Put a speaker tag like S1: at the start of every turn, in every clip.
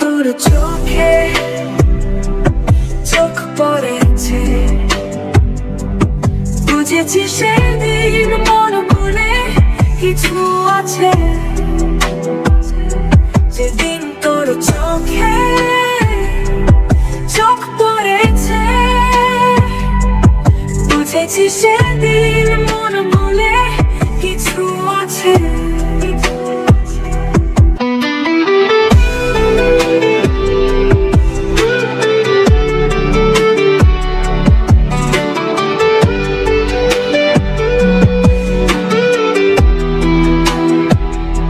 S1: তোর চোখে চোখ পড়েছে, বুঝেছি সেদিন মন ভুলে কিছু আছে। যেদিন তোর চোখে চোখ পড়েছে, বুঝেছি সেদিন মন ভুলে কিছু আছে।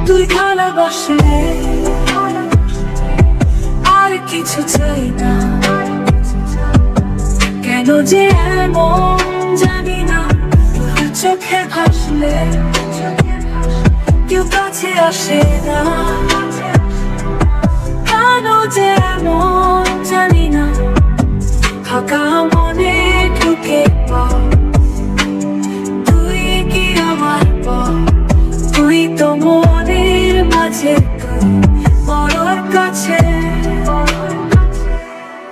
S1: তুই ভালোবাসলে আর কিছু চাই না, কেন যে এমন জানি না। তোর চোখে ভাসলে কেউ কাছে আসে না, কেন যে এমন জানি না। ফাঁকা মনে ঢুকে পর, তুই কি আমার পর, তুই তো মনের মাঝে বড় কাছে।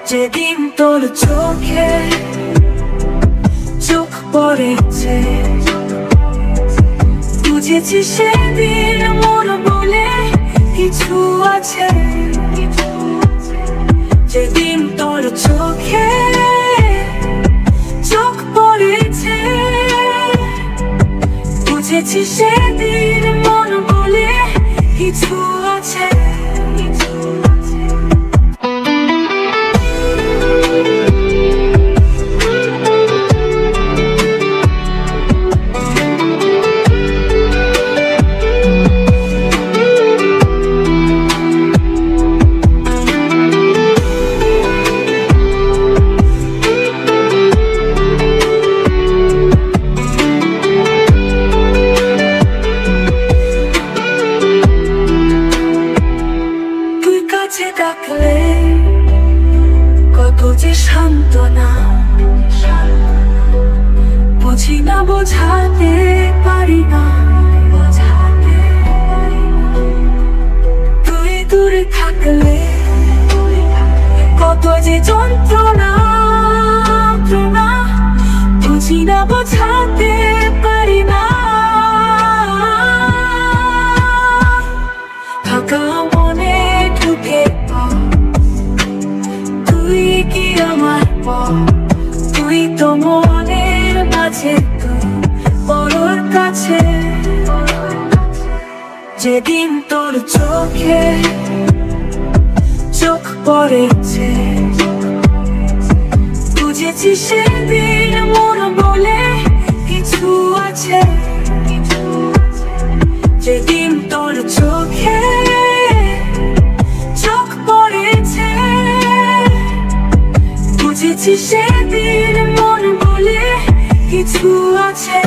S1: যেদিন তোর চোখে চোখ পড়েছে, বুঝেছি সেদিন মন বলে কিছু আছে। যেদিন তোর চোখে চোখ পড়েছে, বুঝেছি সেদিন মন বলে কিছু আছে। ডাকলে কত যে সান্ত্বনা, বুঝি না বোঝাতে পারি না। তুই দূরে থাকলে কত যে যন্ত্রণা, বুঝি না বোঝাতে পারি না। ফাঁকা মনে ঢুকে পর, তুই কি আমার পর, তুই তো মনের মাঝে বড় কাছে। যেদিন তোর চোখে চোখ পড়েছে, বুঝেছি সেদিন মন বলে কিছু আছে। যেদিন তোর চোখে চোখ পড়েছে, বুঝেছি সেদিন মন বলে কিছু আছে।